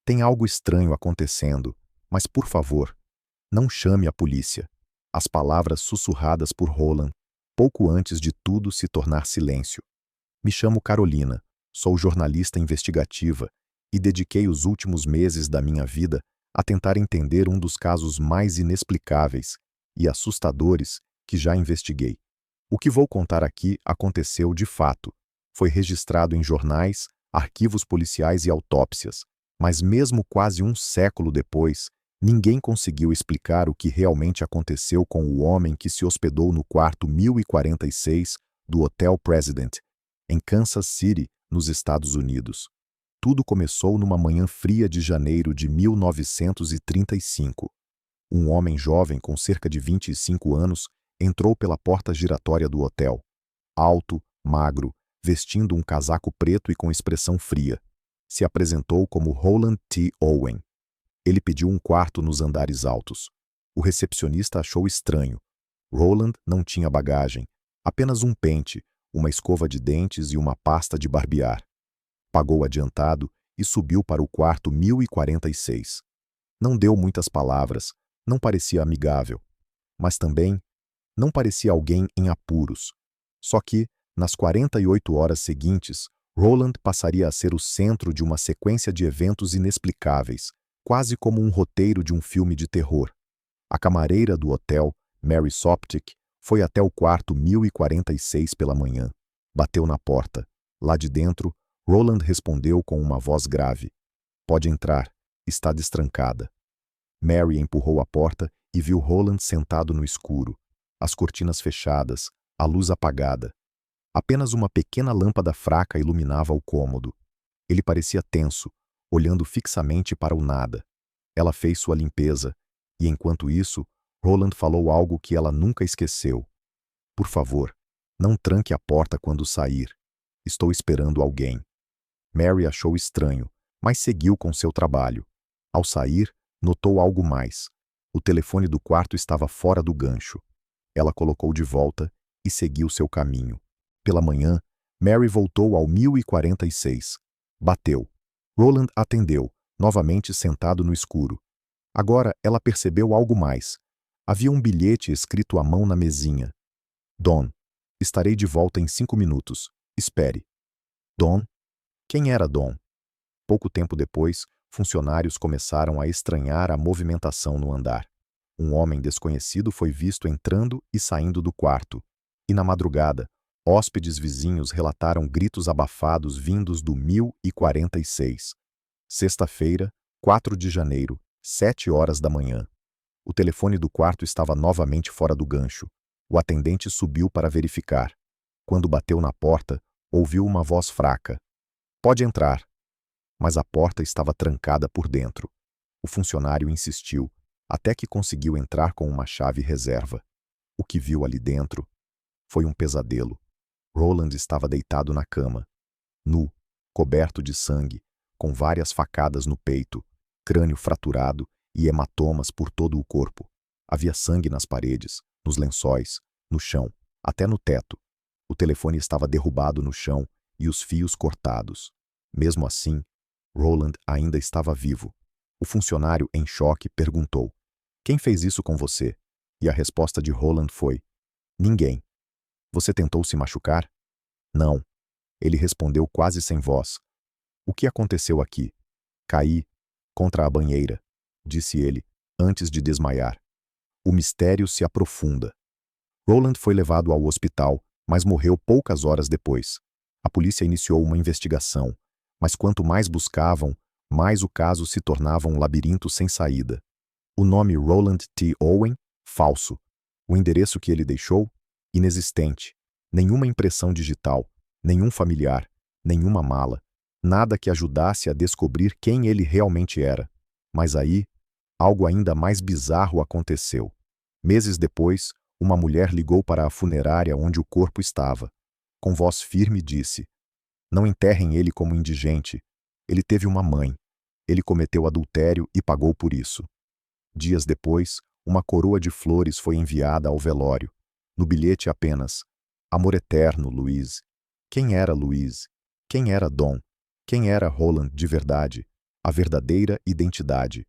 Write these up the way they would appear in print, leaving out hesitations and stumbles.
Tem algo estranho acontecendo, mas por favor, não chame a polícia. As palavras sussurradas por Roland, pouco antes de tudo se tornar silêncio. Me chamo Carolina, sou jornalista investigativa e dediquei os últimos meses da minha vida a tentar entender um dos casos mais inexplicáveis e assustadores que já investiguei. O que vou contar aqui aconteceu de fato. Foi registrado em jornais, arquivos policiais e autópsias, mas mesmo quase um século depois, ninguém conseguiu explicar o que realmente aconteceu com o homem que se hospedou no quarto 1046 do Hotel President, em Kansas City, nos Estados Unidos. Tudo começou numa manhã fria de janeiro de 1935. Um homem jovem com cerca de 25 anos entrou pela porta giratória do hotel. Alto, magro, vestindo um casaco preto e com expressão fria. Se apresentou como Roland T. Owen. Ele pediu um quarto nos andares altos. O recepcionista achou estranho. Roland não tinha bagagem, apenas um pente, uma escova de dentes e uma pasta de barbear. Pagou adiantado e subiu para o quarto 1046. Não deu muitas palavras, não parecia amigável, mas também não parecia alguém em apuros. Só que, nas 48 horas seguintes, Roland passaria a ser o centro de uma sequência de eventos inexplicáveis, quase como um roteiro de um filme de terror. A camareira do hotel, Mary Soptic, foi até o quarto 1046 pela manhã. Bateu na porta. Lá de dentro, Roland respondeu com uma voz grave. Pode entrar, está destrancada. Mary empurrou a porta e viu Roland sentado no escuro, as cortinas fechadas, a luz apagada. Apenas uma pequena lâmpada fraca iluminava o cômodo. Ele parecia tenso, olhando fixamente para o nada. Ela fez sua limpeza, e enquanto isso, Roland falou algo que ela nunca esqueceu. Por favor, não tranque a porta quando sair. Estou esperando alguém. Mary achou estranho, mas seguiu com seu trabalho. Ao sair, notou algo mais. O telefone do quarto estava fora do gancho. Ela colocou de volta e seguiu seu caminho. Pela manhã, Mary voltou ao 1046. Bateu. Roland atendeu, novamente sentado no escuro. Agora ela percebeu algo mais. Havia um bilhete escrito à mão na mesinha. Don, estarei de volta em 5 minutos. Espere. Don? Quem era Don? Pouco tempo depois, funcionários começaram a estranhar a movimentação no andar. Um homem desconhecido foi visto entrando e saindo do quarto. E na madrugada, hóspedes vizinhos relataram gritos abafados vindos do 1046. Sexta-feira, 4 de janeiro, 7 horas da manhã. O telefone do quarto estava novamente fora do gancho. O atendente subiu para verificar. Quando bateu na porta, ouviu uma voz fraca. Pode entrar. Mas a porta estava trancada por dentro. O funcionário insistiu, até que conseguiu entrar com uma chave reserva. O que viu ali dentro foi um pesadelo. Roland estava deitado na cama, nu, coberto de sangue, com várias facadas no peito, crânio fraturado e hematomas por todo o corpo. Havia sangue nas paredes, nos lençóis, no chão, até no teto. O telefone estava derrubado no chão e os fios cortados. Mesmo assim, Roland ainda estava vivo. O funcionário, em choque, perguntou: Quem fez isso com você? E a resposta de Roland foi: Ninguém. Você tentou se machucar? Não. Ele respondeu quase sem voz. O que aconteceu aqui? Caí contra a banheira, disse ele, antes de desmaiar. O mistério se aprofunda. Roland foi levado ao hospital, mas morreu poucas horas depois. A polícia iniciou uma investigação, mas quanto mais buscavam, mais o caso se tornava um labirinto sem saída. O nome Roland T. Owen? Falso. O endereço que ele deixou? Inexistente. Nenhuma impressão digital, nenhum familiar, nenhuma mala. Nada que ajudasse a descobrir quem ele realmente era. Mas aí, algo ainda mais bizarro aconteceu. Meses depois, uma mulher ligou para a funerária onde o corpo estava. Com voz firme disse: Não enterrem ele como indigente. Ele teve uma mãe. Ele cometeu adultério e pagou por isso. Dias depois, uma coroa de flores foi enviada ao velório. No bilhete apenas: Amor eterno, Louise. Quem era Louise? Quem era Don? Quem era Roland de verdade? a verdadeira identidade.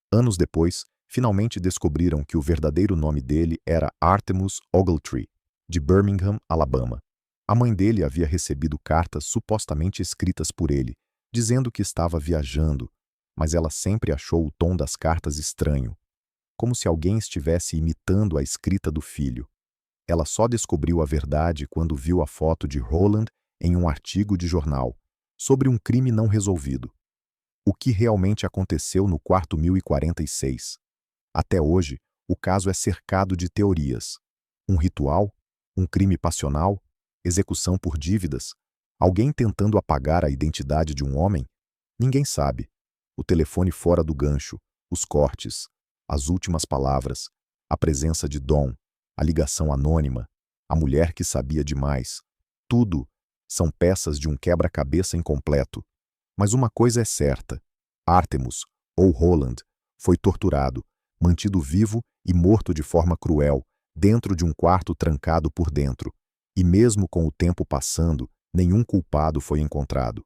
Anos depois, finalmente descobriram que o verdadeiro nome dele era Artemus Ogletree, de Birmingham, Alabama. A mãe dele havia recebido cartas supostamente escritas por ele, dizendo que estava viajando, mas ela sempre achou o tom das cartas estranho, como se alguém estivesse imitando a escrita do filho. Ela só descobriu a verdade quando viu a foto de Roland em um artigo de jornal, sobre um crime não resolvido. O que realmente aconteceu no quarto 1046? Até hoje, o caso é cercado de teorias. Um ritual? Um crime passional? Execução por dívidas? Alguém tentando apagar a identidade de um homem? Ninguém sabe. O telefone fora do gancho, os cortes, as últimas palavras, a presença de Dom, a ligação anônima, a mulher que sabia demais. Tudo são peças de um quebra-cabeça incompleto. Mas uma coisa é certa: Artemus, ou Roland, foi torturado, mantido vivo e morto de forma cruel, dentro de um quarto trancado por dentro. E mesmo com o tempo passando, nenhum culpado foi encontrado.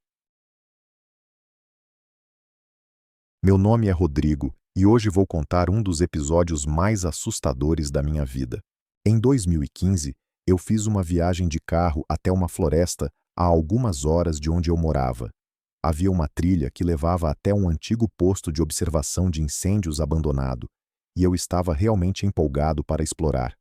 Meu nome é Rodrigo e hoje vou contar um dos episódios mais assustadores da minha vida. Em 2015, eu fiz uma viagem de carro até uma floresta a algumas horas de onde eu morava. Havia uma trilha que levava até um antigo posto de observação de incêndios abandonado, e eu estava realmente empolgado para explorar.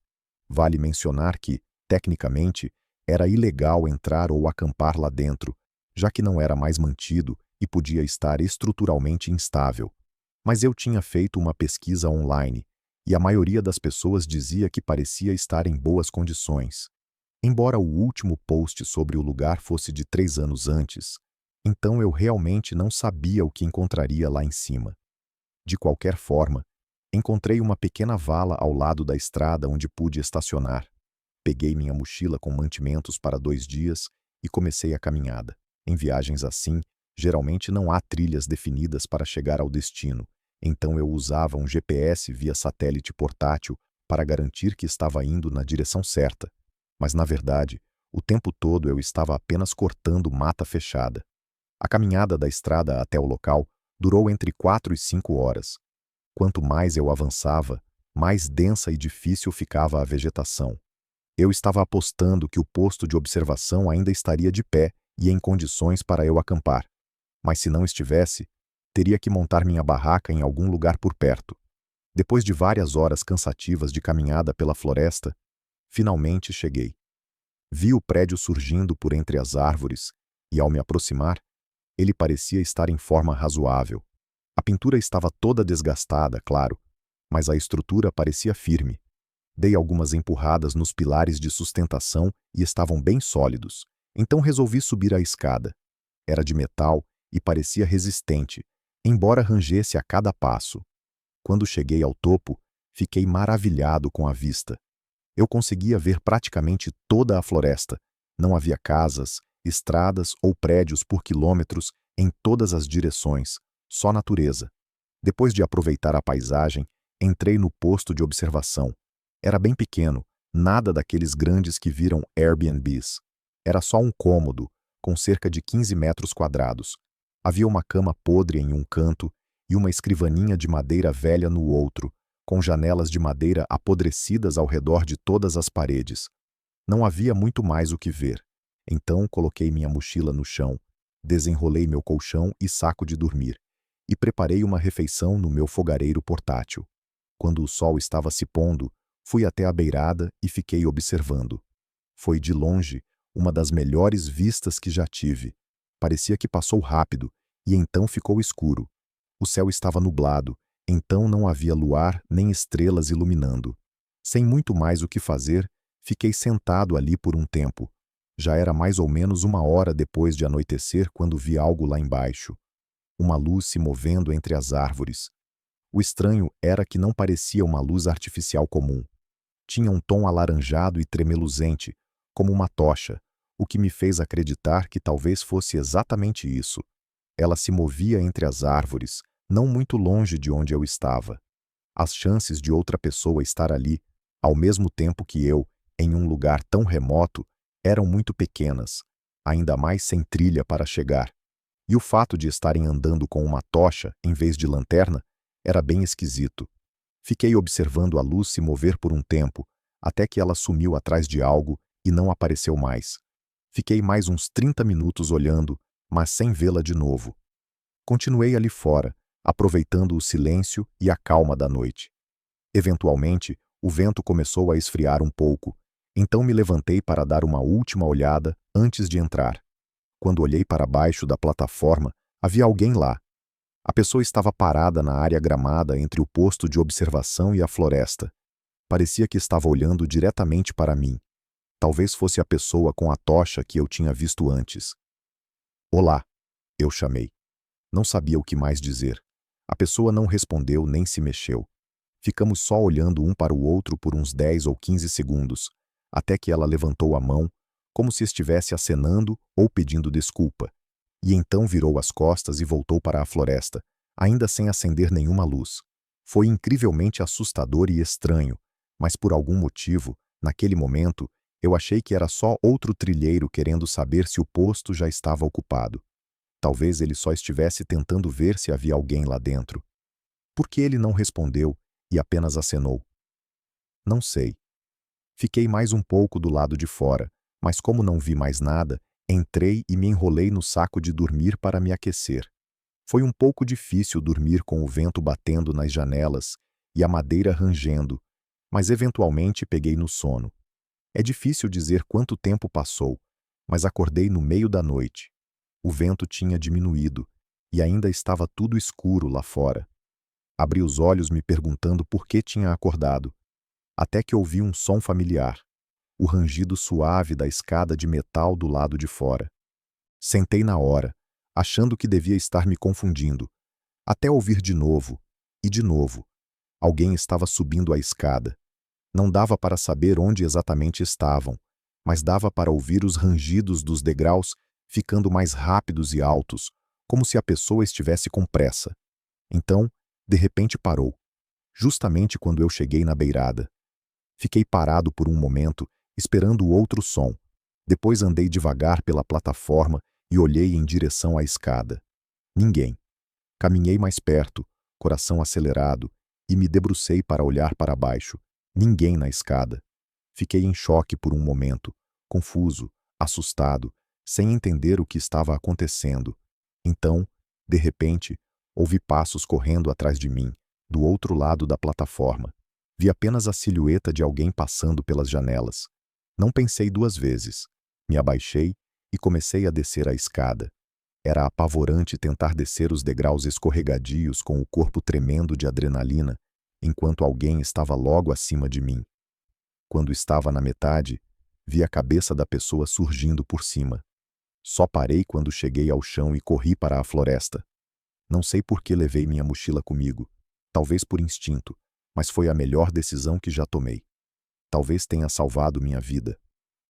Vale mencionar que, tecnicamente, era ilegal entrar ou acampar lá dentro, já que não era mais mantido e podia estar estruturalmente instável. Mas eu tinha feito uma pesquisa online, e a maioria das pessoas dizia que parecia estar em boas condições. Embora o último post sobre o lugar fosse de 3 anos antes, então eu realmente não sabia o que encontraria lá em cima. De qualquer forma, encontrei uma pequena vala ao lado da estrada onde pude estacionar. Peguei minha mochila com mantimentos para 2 dias e comecei a caminhada. Em viagens assim, geralmente não há trilhas definidas para chegar ao destino, então eu usava um GPS via satélite portátil para garantir que estava indo na direção certa. Mas, na verdade, o tempo todo eu estava apenas cortando mata fechada. A caminhada da estrada até o local durou entre 4 e 5 horas. Quanto mais eu avançava, mais densa e difícil ficava a vegetação. Eu estava apostando que o posto de observação ainda estaria de pé e em condições para eu acampar. Mas se não estivesse, teria que montar minha barraca em algum lugar por perto. Depois de várias horas cansativas de caminhada pela floresta, finalmente cheguei. Vi o prédio surgindo por entre as árvores e, ao me aproximar, ele parecia estar em forma razoável. A pintura estava toda desgastada, claro, mas a estrutura parecia firme. Dei algumas empurradas nos pilares de sustentação e estavam bem sólidos, então resolvi subir a escada. Era de metal e parecia resistente, embora rangesse a cada passo. Quando cheguei ao topo, fiquei maravilhado com a vista. Eu conseguia ver praticamente toda a floresta. Não havia casas, estradas ou prédios por quilômetros em todas as direções, só natureza. Depois de aproveitar a paisagem, entrei no posto de observação. Era bem pequeno, nada daqueles grandes que viram Airbnbs. Era só um cômodo, com cerca de 15 metros quadrados. Havia uma cama podre em um canto e uma escrivaninha de madeira velha no outro, com janelas de madeira apodrecidas ao redor de todas as paredes. Não havia muito mais o que ver. Então coloquei minha mochila no chão, desenrolei meu colchão e saco de dormir, e preparei uma refeição no meu fogareiro portátil. Quando o sol estava se pondo, fui até a beirada e fiquei observando. Foi, de longe, uma das melhores vistas que já tive. Parecia que passou rápido, e então ficou escuro. O céu estava nublado, então não havia luar nem estrelas iluminando. Sem muito mais o que fazer, fiquei sentado ali por um tempo. Já era mais ou menos 1 hora depois de anoitecer quando vi algo lá embaixo. Uma luz se movendo entre as árvores. O estranho era que não parecia uma luz artificial comum. Tinha um tom alaranjado e tremeluzente, como uma tocha, o que me fez acreditar que talvez fosse exatamente isso. Ela se movia entre as árvores, não muito longe de onde eu estava. As chances de outra pessoa estar ali, ao mesmo tempo que eu, em um lugar tão remoto, eram muito pequenas, ainda mais sem trilha para chegar. E E o fato de estarem andando com uma tocha em vez de lanterna era bem esquisito. Fiquei observando a luz se mover por um tempo, até que ela sumiu atrás de algo e não apareceu mais. Fiquei mais uns 30 minutos olhando, mas sem vê-la de novo. Continuei ali fora, aproveitando o silêncio e a calma da noite. Eventualmente, o vento começou a esfriar um pouco, então me levantei para dar uma última olhada antes de entrar. Quando olhei para baixo da plataforma, havia alguém lá. A pessoa estava parada na área gramada entre o posto de observação e a floresta. Parecia que estava olhando diretamente para mim. Talvez fosse a pessoa com a tocha que eu tinha visto antes. "Olá", eu chamei. Não sabia o que mais dizer. A pessoa não respondeu nem se mexeu. Ficamos só olhando um para o outro por uns 10 ou 15 segundos, até que ela levantou a mão, como se estivesse acenando ou pedindo desculpa, e então virou as costas e voltou para a floresta, ainda sem acender nenhuma luz. Foi incrivelmente assustador e estranho, mas por algum motivo, naquele momento, eu achei que era só outro trilheiro querendo saber se o posto já estava ocupado. Talvez ele só estivesse tentando ver se havia alguém lá dentro. Por que ele não respondeu e apenas acenou? Não sei. Fiquei mais um pouco do lado de fora, mas como não vi mais nada, entrei e me enrolei no saco de dormir para me aquecer. Foi um pouco difícil dormir com o vento batendo nas janelas e a madeira rangendo, mas eventualmente peguei no sono. É difícil dizer quanto tempo passou, mas acordei no meio da noite. O vento tinha diminuído e ainda estava tudo escuro lá fora. Abri os olhos me perguntando por que tinha acordado, até que ouvi um som familiar, o rangido suave da escada de metal do lado de fora. Sentei na hora, achando que devia estar me confundindo, até ouvir de novo, e de novo. Alguém estava subindo a escada. Não dava para saber onde exatamente estavam, mas dava para ouvir os rangidos dos degraus ficando mais rápidos e altos, como se a pessoa estivesse com pressa. Então, de repente parou, justamente quando eu cheguei na beirada. Fiquei parado por um momento, esperando o outro som. Depois andei devagar pela plataforma e olhei em direção à escada. Ninguém. Caminhei mais perto, coração acelerado, e me debrucei para olhar para baixo. Ninguém na escada. Fiquei em choque por um momento, confuso, assustado, sem entender o que estava acontecendo. Então, de repente, ouvi passos correndo atrás de mim, do outro lado da plataforma. Vi apenas a silhueta de alguém passando pelas janelas. Não pensei duas vezes. Me abaixei e comecei a descer a escada. Era apavorante tentar descer os degraus escorregadios com o corpo tremendo de adrenalina, enquanto alguém estava logo acima de mim. Quando estava na metade, vi a cabeça da pessoa surgindo por cima. Só parei quando cheguei ao chão e corri para a floresta. Não sei por que levei minha mochila comigo. Talvez por instinto, mas foi a melhor decisão que já tomei. Talvez tenha salvado minha vida.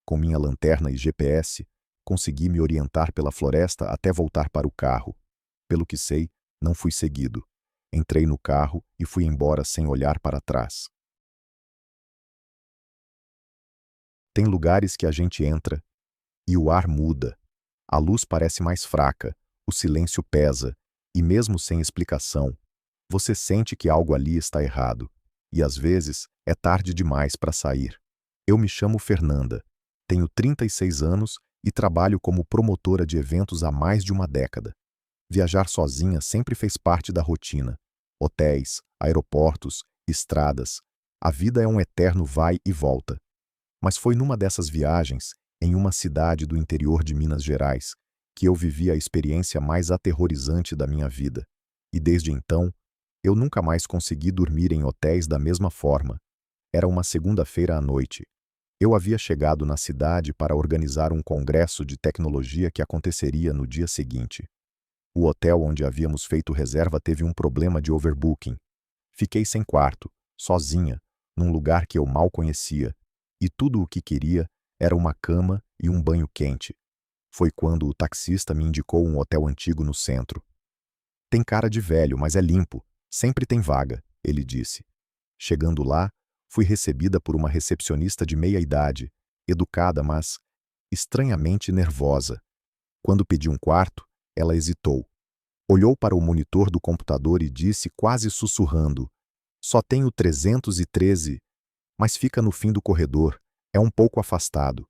Com minha lanterna e GPS, consegui me orientar pela floresta até voltar para o carro. Pelo que sei, não fui seguido. Entrei no carro e fui embora sem olhar para trás. Tem lugares que a gente entra e o ar muda. A luz parece mais fraca, o silêncio pesa, e mesmo sem explicação, você sente que algo ali está errado. E às vezes é tarde demais para sair. Eu me chamo Fernanda, tenho 36 anos e trabalho como promotora de eventos há mais de uma década. Viajar sozinha sempre fez parte da rotina. Hotéis, aeroportos, estradas. A vida é um eterno vai e volta. Mas foi numa dessas viagens, em uma cidade do interior de Minas Gerais, que eu vivi a experiência mais aterrorizante da minha vida. E desde então, eu nunca mais consegui dormir em hotéis da mesma forma. Era uma segunda-feira à noite. Eu havia chegado na cidade para organizar um congresso de tecnologia que aconteceria no dia seguinte. O hotel onde havíamos feito reserva teve um problema de overbooking. Fiquei sem quarto, sozinha, num lugar que eu mal conhecia, e tudo o que queria era uma cama e um banho quente. Foi quando o taxista me indicou um hotel antigo no centro. Tem cara de velho, mas é limpo. Sempre tem vaga, ele disse. Chegando lá, fui recebida por uma recepcionista de meia idade, educada, mas estranhamente nervosa. Quando pedi um quarto, Ela hesitou. Olhou para o monitor do computador e disse, quase sussurrando: "Só tenho 313, mas fica no fim do corredor, é um pouco afastado."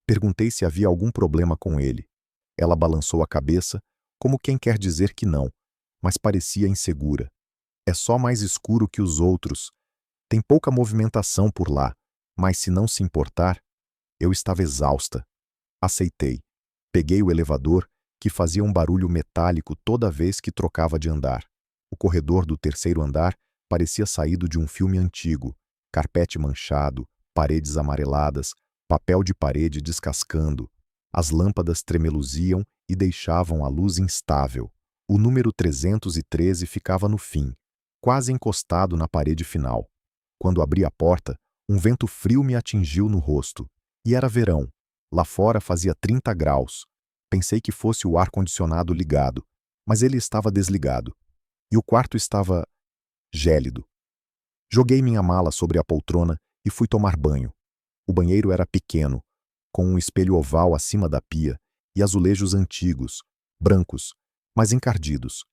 Perguntei se havia algum problema com ele. Ela balançou a cabeça, como quem quer dizer que não, mas parecia insegura. "É só mais escuro que os outros. Tem pouca movimentação por lá, mas se não se importar." Eu estava exausta. Aceitei. Peguei o elevador, que fazia um barulho metálico toda vez que trocava de andar. O corredor do terceiro andar parecia saído de um filme antigo. Carpete manchado, paredes amareladas, papel de parede descascando. As lâmpadas tremeluziam e deixavam a luz instável. O número 313 ficava no fim, quase encostado na parede final. Quando abri a porta, um vento frio me atingiu no rosto. E era verão. Lá fora fazia 30 graus. Pensei que fosse o ar-condicionado ligado, mas ele estava desligado. E o quarto estava gélido. Joguei minha mala sobre a poltrona e fui tomar banho. O banheiro era pequeno, com um espelho oval acima da pia e azulejos antigos, brancos, mas encardidos.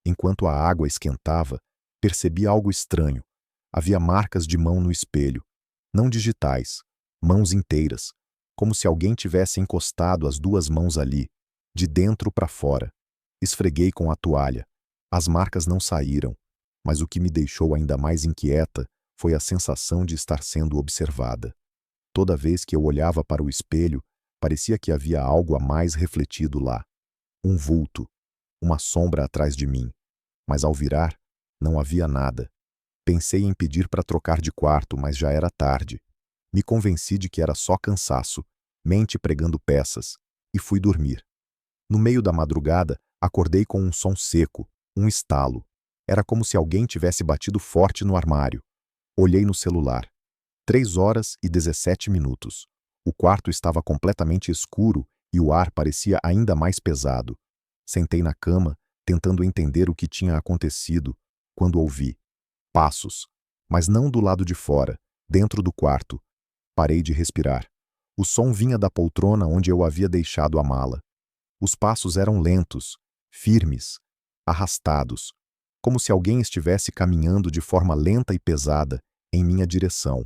Enquanto a água esquentava, percebi algo estranho. Havia marcas de mão no espelho, não digitais, mãos inteiras, como se alguém tivesse encostado as duas mãos ali, de dentro para fora. Esfreguei com a toalha. As marcas não saíram, mas o que me deixou ainda mais inquieta foi a sensação de estar sendo observada. Toda vez que eu olhava para o espelho, parecia que havia algo a mais refletido lá. Um vulto, uma sombra atrás de mim. Mas ao virar, não havia nada. Pensei em pedir para trocar de quarto, mas já era tarde. Me convenci de que era só cansaço, mente pregando peças, e fui dormir. No meio da madrugada, acordei com um som seco, um estalo. Era como se alguém tivesse batido forte no armário. Olhei no celular. 3h17. O quarto estava completamente escuro e o ar parecia ainda mais pesado. Sentei na cama, tentando entender o que tinha acontecido, quando ouvi passos, mas não do lado de fora, dentro do quarto. Parei de respirar. O som vinha da poltrona onde eu havia deixado a mala. Os passos eram lentos, firmes, arrastados, como se alguém estivesse caminhando de forma lenta e pesada em minha direção.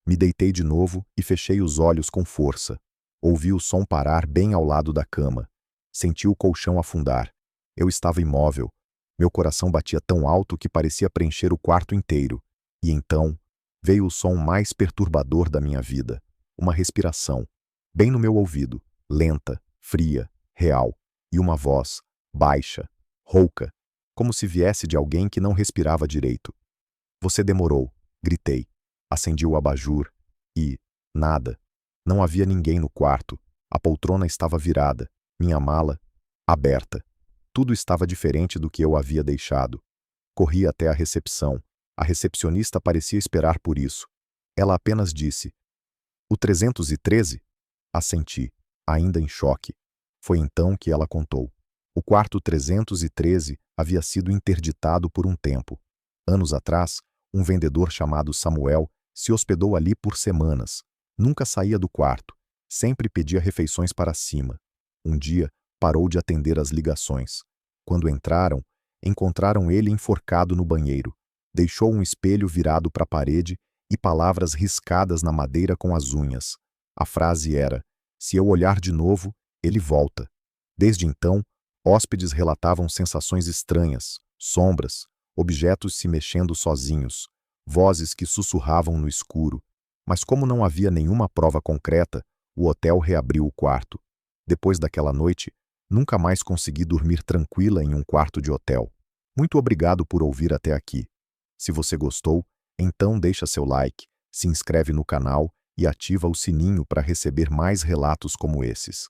Me deitei de novo e fechei os olhos com força. Ouvi o som parar bem ao lado da cama. Senti o colchão afundar. Eu estava imóvel. Meu coração batia tão alto que parecia preencher o quarto inteiro. E então, veio o som mais perturbador da minha vida. Uma respiração, bem no meu ouvido, lenta, fria, real, e uma voz, baixa, rouca, como se viesse de alguém que não respirava direito. "Você demorou", gritei. Acendi o abajur e, nada. Não havia ninguém no quarto. A poltrona estava virada, minha mala, aberta. Tudo estava diferente do que eu havia deixado. Corri até a recepção. A recepcionista parecia esperar por isso. Ela apenas disse: "O 313?" Assenti, ainda em choque. Foi então que ela contou. O quarto 313 havia sido interditado por um tempo. Anos atrás, um vendedor chamado Samuel se hospedou ali por semanas. Nunca saía do quarto. Sempre pedia refeições para cima. Um dia, parou de atender as ligações. Quando entraram, encontraram ele enforcado no banheiro. Deixou um espelho virado para a parede e palavras riscadas na madeira com as unhas. A frase era: "Se eu olhar de novo, ele volta." Desde então, hóspedes relatavam sensações estranhas, sombras, objetos se mexendo sozinhos, vozes que sussurravam no escuro. Mas como não havia nenhuma prova concreta, o hotel reabriu o quarto. Depois daquela noite, nunca mais consegui dormir tranquila em um quarto de hotel. Muito obrigado por ouvir até aqui. Se você gostou, então deixa seu like, se inscreve no canal e ativa o sininho para receber mais relatos como esses.